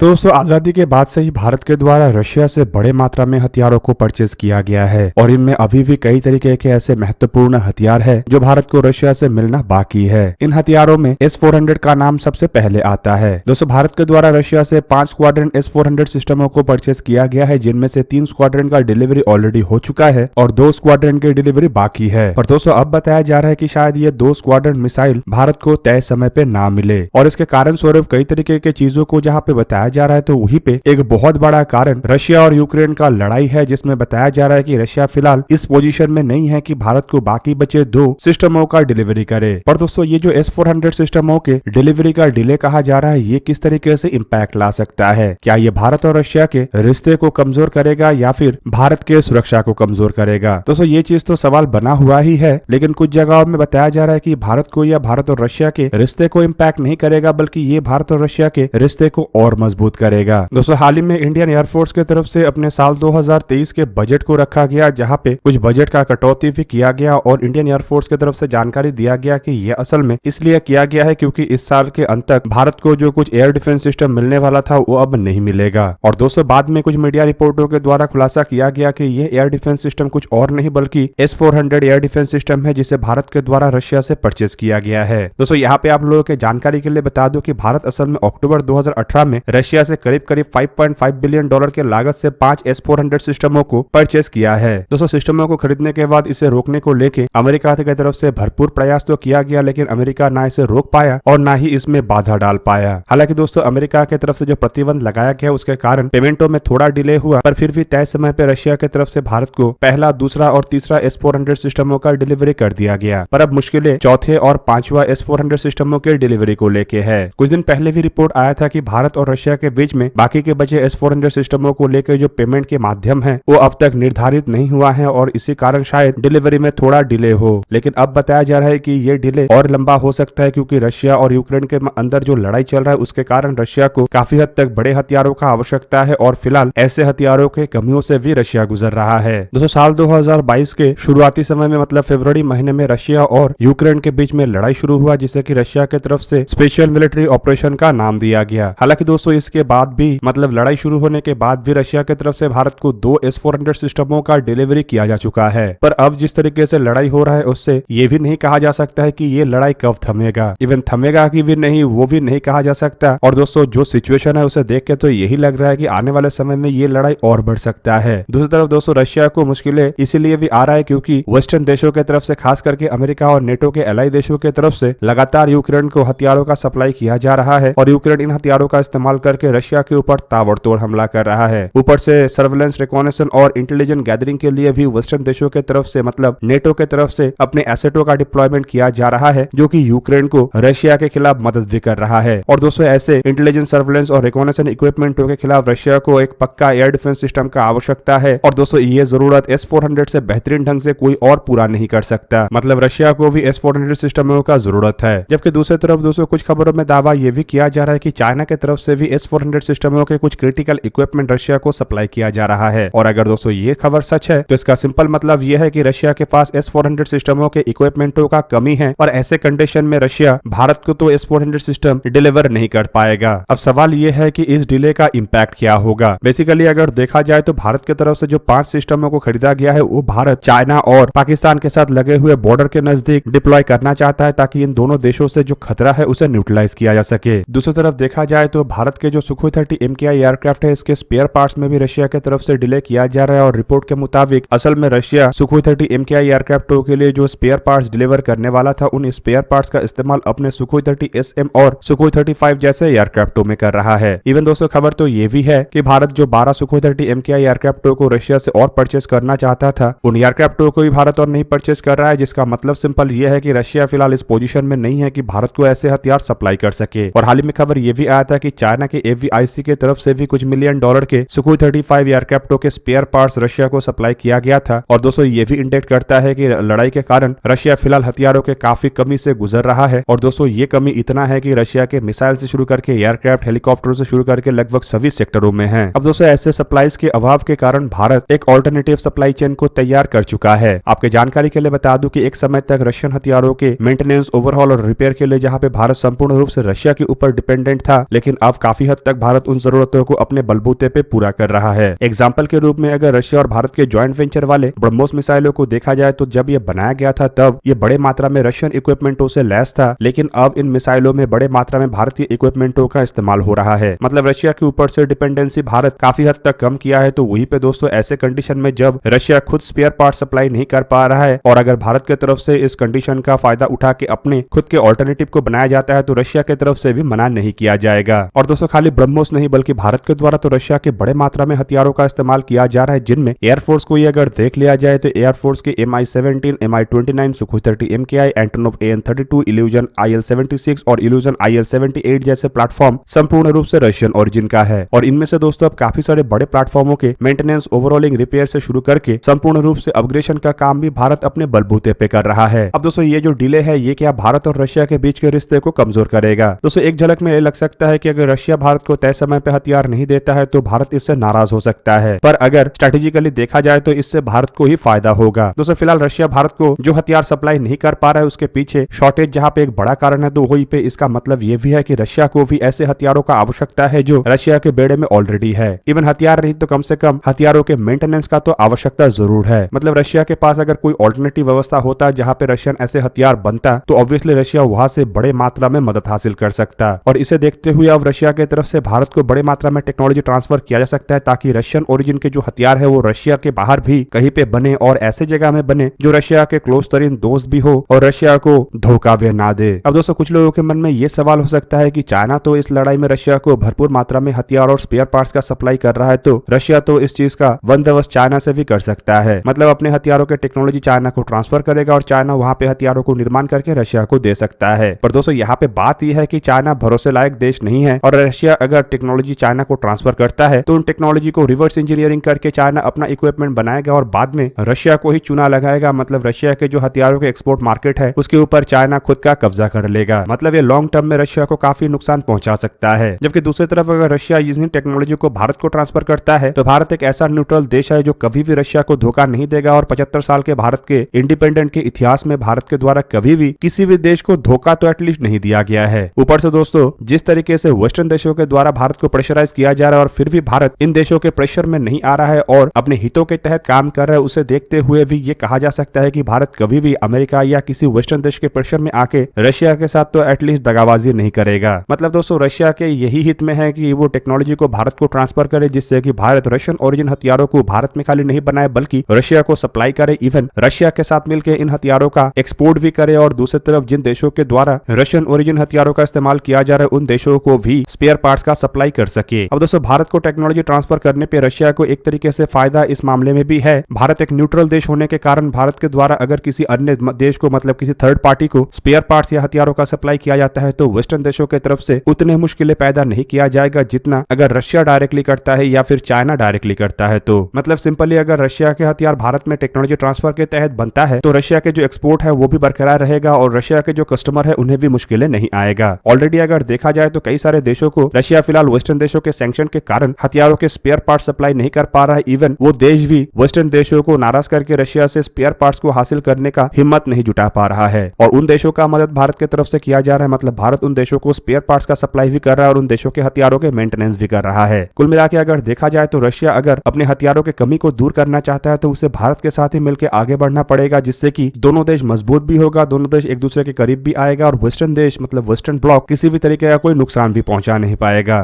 तो दोस्तों आजादी के बाद से ही भारत के द्वारा रशिया से बड़े मात्रा में हथियारों को परचेज किया गया है और इनमें अभी भी कई तरीके के ऐसे महत्वपूर्ण हथियार है जो भारत को रशिया से मिलना बाकी है। इन हथियारों में S-400 का नाम सबसे पहले आता है। दोस्तों भारत के द्वारा रशिया से 5 स्क्वाड्रन S-400 सिस्टमों को परचेज किया गया है, जिनमें से 3 स्क्वाड्रन का डिलीवरी ऑलरेडी हो चुका है और 2 स्क्वाड्रन की डिलीवरी बाकी है। पर दोस्तों अब बताया जा रहा है कि शायद ये 2 स्क्वाड्रन मिसाइल भारत को तय समय पे ना मिले और इसके कारण स्वरूप कई तरीके के चीजों को जहाँ पे बताया जा रहा है, तो वहीं पे एक बहुत बड़ा कारण रशिया और यूक्रेन का लड़ाई है, जिसमें बताया जा रहा है कि रशिया फिलहाल इस पोजीशन में नहीं है कि भारत को बाकी बचे 2 सिस्टमों का डिलीवरी करे। पर दोस्तों ये जो S-400 सिस्टमों के डिलीवरी का डिले कहा जा रहा है, ये किस तरीके से इम्पैक्ट ला सकता है? क्या ये भारत और रशिया के रिश्ते को कमजोर करेगा या फिर भारत के सुरक्षा को कमजोर करेगा? दोस्तों ये चीज तो सवाल बना हुआ ही है, लेकिन कुछ जगहों में बताया जा रहा है कि भारत को या भारत और रशिया के रिश्ते को इम्पैक्ट नहीं करेगा, बल्कि ये भारत और रशिया के रिश्ते को और मजबूत करेगा। दोस्तों हाल ही में इंडियन एयरफोर्स की तरफ से अपने साल 2023 के बजट को रखा गया, जहां पे कुछ बजट का कटौती भी किया गया और इंडियन एयरफोर्स की तरफ से जानकारी दिया गया कि यह असल में इसलिए किया गया है क्योंकि इस साल के अंत तक भारत को जो कुछ एयर डिफेंस सिस्टम मिलने वाला था वो अब नहीं मिलेगा। और दोस्तों बाद में कुछ मीडिया रिपोर्टों के द्वारा खुलासा किया गया कि ये एयर डिफेंस सिस्टम कुछ और नहीं बल्कि S-400 एयर डिफेंस सिस्टम है, जिसे भारत के द्वारा रशिया से परचेज किया गया है। दोस्तों यहाँ पे आप लोगों के जानकारी के लिए बता दूं कि भारत असल में अक्टूबर 2018 में रशिया से करीब 5.5 बिलियन डॉलर के लागत से 5 S-400 सिस्टमों को परचेज किया है। दोस्तों सिस्टमों को खरीदने के बाद इसे रोकने को लेके अमेरिका की तरफ से भरपूर प्रयास तो किया गया, लेकिन अमेरिका ना इसे रोक पाया और ना ही इसमें बाधा डाल पाया। हालांकि दोस्तों अमेरिका की तरफ से जो प्रतिबंध लगाया गया उसके कारण पेमेंटों में थोड़ा डिले हुआ, पर फिर भी तय समय पे रशिया की तरफ से भारत को पहला, दूसरा और तीसरा S-400 सिस्टमों का डिलीवरी कर दिया गया। पर अब मुश्किलें चौथे और 5वां S-400 सिस्टमों के डिलीवरी को लेके है। कुछ दिन पहले भी रिपोर्ट आया था कि भारत और रशिया के बीच में बाकी के बचे S-400 सिस्टमों को लेकर जो पेमेंट के माध्यम है वो अब तक निर्धारित नहीं हुआ है और इसी कारण शायद डिलीवरी में थोड़ा डिले हो। लेकिन अब बताया जा रहा है कि ये डिले और लंबा हो सकता है क्योंकि रशिया और यूक्रेन के अंदर जो लड़ाई चल रहा है उसके कारण रशिया को काफी हद तक बड़े हथियारों का आवश्यकता है और फिलहाल ऐसे हथियारों के कमियों से भी रशिया गुजर रहा है। दोस्तों साल 2022 के शुरुआती समय में मतलब फरवरी महीने में रशिया और यूक्रेन के बीच में लड़ाई शुरू हुआ, जिसे कि रशिया की तरफ से स्पेशल मिलिट्री ऑपरेशन का नाम दिया गया। हालांकि दोस्तों इसके बाद भी मतलब लड़ाई शुरू होने के बाद भी रशिया की तरफ से भारत को 2 S-400 सिस्टमों का डिलीवरी किया जा चुका है। पर अब जिस तरीके से लड़ाई हो रहा है उससे ये भी नहीं कहा जा सकता है कि ये लड़ाई कब थमेगा, इवन थमेगा कि भी नहीं वो भी नहीं कहा जा सकता। और दोस्तों जो सिचुएशन है उसे देख के तो यही लग रहा है कि आने वाले समय में ये लड़ाई और बढ़ सकता है। दूसरी तरफ दोस्तों रशिया को मुश्किलें इसीलिए भी आ रहा है क्योंकि वेस्टर्न देशों की तरफ से खास करके अमेरिका और नेटो के एलाई देशों की तरफ से लगातार यूक्रेन को हथियारों का सप्लाई किया जा रहा है और यूक्रेन इन हथियारों का इस्तेमाल करके रशिया के ऊपर ताबड़तोड़ हमला कर रहा है। ऊपर से सर्वेलेंस, रिकॉनेसेंस और इंटेलिजेंस गैदरिंग के लिए भी वेस्टर्न देशों के तरफ से मतलब नेटो के तरफ से अपने एसेटों का डिप्लॉयमेंट किया जा रहा है, जो कि यूक्रेन को रशिया के खिलाफ मदद भी कर रहा है। और दोस्तों ऐसे इंटेलिजेंस, सर्वेलेंस और रिकॉनेसेंस इक्विपमेंटों के खिलाफ रशिया को एक पक्का एयर डिफेंस सिस्टम का आवश्यकता है और दोस्तों ये जरूरत S-400 से बेहतरीन ढंग से कोई और पूरा नहीं कर सकता। मतलब रशिया को भी S-400 सिस्टमों का जरूरत है। जबकि दूसरी तरफ दोस्तों कुछ खबरों में दावा ये भी किया जा रहा है कि चाइना की तरफ से भी S-400 सिस्टमों के कुछ क्रिटिकल इक्विपमेंट रशिया को सप्लाई किया जा रहा है। और अगर दोस्तों ये खबर सच है तो इसका सिंपल मतलब ये है कि रशिया के पास S-400 सिस्टमों के इक्विपमेंटों का कमी है और ऐसे कंडीशन में रशिया भारत को तो S-400 सिस्टम डिलीवर नहीं कर पाएगा। अब सवाल ये है कि इस डिले का इम्पैक्ट क्या होगा। बेसिकली अगर देखा जाए तो भारत की तरफ से जो 5 सिस्टमों को खरीदा गया है वो भारत चाइना और पाकिस्तान के साथ लगे हुए बॉर्डर के नजदीक डिप्लॉय करना चाहता है ताकि इन दोनों देशों से जो खतरा है उसे न्यूट्रलाइज किया जा सके। दूसरी तरफ देखा जाए तो भारत के जो सुखोई 30 MKI एयरक्राफ्ट है इसके स्पेयर पार्ट्स में भी रशिया की तरफ से डिले किया जा रहा है और रिपोर्ट के मुताबिक असल में रशिया सुखोई 30 MKI एयरक्राफ्टों के लिए जो स्पेयर पार्ट्स डिलीवर करने वाला था उन स्पेयर पार्ट्स का इस्तेमाल अपने सुखोई 30 SM और सुखोई 35 जैसे एयरक्राफ्टों में कर रहा है। इवन दोस्तों खबर तो ये भी है कि भारत जो 12 सुखोई 30 MKI एयरक्राफ्टों को रशिया से और परचेस करना चाहता था उन एयरक्राफ्टों को भी भारत और नहीं परचेस कर रहा है, जिसका मतलब सिंपल ये है कि रशिया फिलहाल इस पोजीशन में नहीं है कि भारत को ऐसे हथियार सप्लाई कर सके। और हाल ही में खबर ये भी आया था कि चाइना के AVIC की तरफ से भी कुछ मिलियन डॉलर के सुखोई 35 एयरक्राफ्टों के स्पेयर पार्ट्स रशिया को सप्लाई किया गया था। और दोस्तों ये भी इंडिकेट करता है कि लड़ाई के कारण रशिया फिलहाल हथियारों के काफी कमी से गुजर रहा है। और दोस्तों ये कमी इतना है कि रशिया के मिसाइल से शुरू करके एयरक्राफ्ट, हेलीकॉप्टरों से शुरू करके लगभग सभी सेक्टरों में है। अब दोस्तों ऐसे सप्लाईज के अभाव के कारण भारत एक ऑल्टरनेटिव सप्लाई चेन को तैयार कर चुका है। आपके जानकारी के लिए बता दूं कि एक समय तक रशियन हथियारों के मेंटेनेंस, ओवरहॉल और रिपेयर के लिए जहां पे भारत संपूर्ण रूप से रशिया के ऊपर डिपेंडेंट था, लेकिन अब काफी हद तक भारत उन जरूरतों को अपने बलबूते पे पूरा कर रहा है। एग्जाम्पल के रूप में अगर रशिया और भारत के ज्वाइंट वेंचर वाले ब्रह्मोस मिसाइलों को देखा जाए तो जब ये बनाया गया था तब ये बड़े मात्रा में रशियन इक्विपमेंटों से लैस था, लेकिन अब इन मिसाइलों में बड़े मात्रा में भारतीय इक्विपमेंटों का इस्तेमाल हो रहा है। मतलब रशिया के ऊपर से डिपेंडेंसी भारत काफी हद तक कम किया है। तो वहीं पे दोस्तों ऐसे कंडीशन में जब रशिया खुद स्पेयर पार्ट सप्लाई नहीं कर पा रहा है और अगर भारत की तरफ से इस कंडीशन का फायदा उठा के अपने खुद के ऑल्टरनेटिव को बनाया जाता है तो रशिया की तरफ से भी मना नहीं किया जाएगा। और दोस्तों खाली ब्रह्मोस नहीं बल्कि भारत के द्वारा तो रशिया के बड़े मात्रा में हथियारों का इस्तेमाल किया जा रहा है, जिनमें एयरफोर्स को ये अगर देख लिया जाए तो एयरफोर्स के MI-17, MI-29, Sukhoi 30 MKI, Antonov AN-32, illusion IL-76 और इल्यूजन IL-78 जैसे प्लेटफॉर्म संपूर्ण रूप से रशियन ओरिजिन का है। और इनमें से दोस्तों अब काफी सारे बड़े प्लेटफॉर्मों के मेंटेनेंस, ओवरऑलिंग, रिपेयर से शुरू करके संपूर्ण रूप से अपग्रेडेशन का काम भी भारत अपने बलबूते पे कर रहा है। अब दोस्तों ये जो डिले है ये क्या भारत और रशिया के बीच के रिश्ते को कमजोर करेगा? दोस्तों एक झलक में ये लग सकता है कि अगर रशिया भारत को तय समय पे हथियार नहीं देता है तो भारत इससे नाराज हो सकता है, पर अगर स्ट्रेटेजिकली देखा जाए तो इससे भारत को ही फायदा होगा। दोस्तों फिलहाल रशिया भारत को जो हथियार सप्लाई नहीं कर पा रहा है उसके पीछे शॉर्टेज जहां पे एक बड़ा कारण है, तो वहीं पे इसका मतलब ये भी है कि रशिया को भी ऐसे हथियारों का आवश्यकता है जो रशिया के बेड़े में ऑलरेडी है। इवन हथियार नहीं तो कम से कम हथियारों के मेंटेनेंस का तो आवश्यकता जरूर है। मतलब रशिया के पास अगर कोई ऑल्टरनेटिव व्यवस्था होता जहां पे रशियन ऐसे हथियार बनता तो ऑब्वियसली रशिया वहां से बड़े मात्रा में मदद हासिल कर सकता। और इसे देखते हुए अब रशिया की तरफ से भारत को बड़े मात्रा में टेक्नोलॉजी ट्रांसफर किया जा सकता है ताकि रशियन ओरिजिन के जो हथियार है वो रशिया के बाहर भी कहीं पे बने और ऐसे जगह में बने जो रशिया के क्लोज तरीन दोस्त भी हो और रशिया को धोखा भी ना दे। अब दोस्तों कुछ लोगों के मन में ये सवाल हो सकता है कि चाइना तो इस लड़ाई में रशिया को भरपूर मात्रा में हथियार और स्पेयर पार्ट्स का सप्लाई कर रहा है, तो रशिया तो इस चीज का बंदोबस्त चाइना से भी कर सकता है। मतलब अपने हथियारों के टेक्नोलॉजी चाइना को ट्रांसफर करेगा और चाइना वहां पे हथियारों को निर्माण करके रशिया को दे सकता है। पर दोस्तों यहाँ पे बात यह है कि चाइना भरोसे लायक देश नहीं है और रशिया अगर टेक्नोलॉजी चाइना को ट्रांसफर करता है तो उन टेक्नोलॉजी को रिवर्स इंजीनियरिंग करके चाइना अपना इक्विपमेंट बनाएगा और बाद में रशिया को ही चुना लगाएगा। मतलब रशिया के जो हथियारों के एक्सपोर्ट मार्केट है उसके ऊपर चाइना खुद का कब्जा कर लेगा। मतलब ये लॉन्ग टर्म में रशिया को काफी नुकसान पहुंचा सकता है। जबकि दूसरी तरफ अगर रशिया इसी टेक्नोलॉजी को भारत को ट्रांसफर करता है तो भारत एक ऐसा न्यूट्रल देश है जो कभी भी रशिया को धोखा नहीं देगा और 75 साल के भारत के इंडिपेंडेंट के इतिहास में भारत के द्वारा कभी भी किसी भी देश को धोखा तो एटलीस्ट नहीं दिया गया है। ऊपर से दोस्तों जिस तरीके से वेस्टर्न देशों के द्वारा भारत को प्रेशराइज किया जा रहा है और फिर भी भारत इन देशों के प्रेशर में नहीं आ रहा है और अपने हितों के तहत काम कर रहा है, उसे देखते हुए भी ये कहा जा सकता है कि भारत कभी भी अमेरिका या किसी वेस्टर्न देश के प्रेशर में आके रशिया के साथ तो एटलीस्ट दगाबाजी नहीं करेगा। मतलब दोस्तों रशिया के यही हित में है कि वो टेक्नोलॉजी को भारत को ट्रांसफर करे जिससे कि भारत रशियन ओरिजिन हथियारों को भारत में खाली नहीं बनाए बल्कि रशिया को सप्लाई करे, इवन रशिया के साथ मिलकर इन हथियारों का एक्सपोर्ट भी करे और दूसरी तरफ जिन देशों के द्वारा रशियन ओरिजिन हथियारों का इस्तेमाल किया जा रहा है उन देशों को भी स्पेयर पार्ट्स का सप्लाई कर सके। अब दोस्तों भारत को टेक्नोलॉजी ट्रांसफर करने पे रशिया को एक तरीके से फायदा इस मामले में भी है। भारत एक न्यूट्रल देश होने के कारण भारत के द्वारा अगर किसी अन्य देश को मतलब किसी थर्ड पार्टी को स्पेयर पार्ट्स या हथियारों का सप्लाई किया जाता है तो वेस्टर्न देशों की तरफ से उतने मुश्किलें पैदा नहीं किया जाएगा जितना अगर रशिया डायरेक्टली करता है या फिर चाइना डायरेक्टली करता है। तो मतलब सिंपली अगर रशिया के हथियार भारत में टेक्नोलॉजी ट्रांसफर के तहत बनता है तो रशिया के जो एक्सपोर्ट है वो भी बरकरार रहेगा और रशिया के जो कस्टमर है उन्हें भी मुश्किलें नहीं आएगा। ऑलरेडी अगर देखा जाए तो कई सारे देशों को रशिया फिलहाल वेस्टर्न देशों के सैंक्शन के कारण हथियारों के स्पेयर पार्ट सप्लाई नहीं कर पा रहा है। इवन वो देश भी वेस्टर्न देशों को नाराज करके रशिया से स्पेयर पार्ट्स को हासिल करने का हिम्मत नहीं जुटा पा रहा है और उन देशों का मदद भारत की तरफ से किया जा रहा है। मतलब भारत उन देशों को स्पेयर पार्ट्स का सप्लाई भी कर रहा है और उन देशों के हथियारों के मेंटेनेंस भी कर रहा है। कुल मिलाकर अगर देखा जाए तो रशिया अगर अपने हथियारों की कमी को दूर करना चाहता है तो उसे भारत के साथ ही मिलकर आगे बढ़ना पड़ेगा जिससे कि दोनों देश मजबूत भी होगा, दोनों देश एक दूसरे के करीब भी आएगा और वेस्टर्न देश मतलब वेस्टर्न ब्लॉक किसी भी तरीके का कोई नुकसान भी पहुंचा नहीं पाएगा।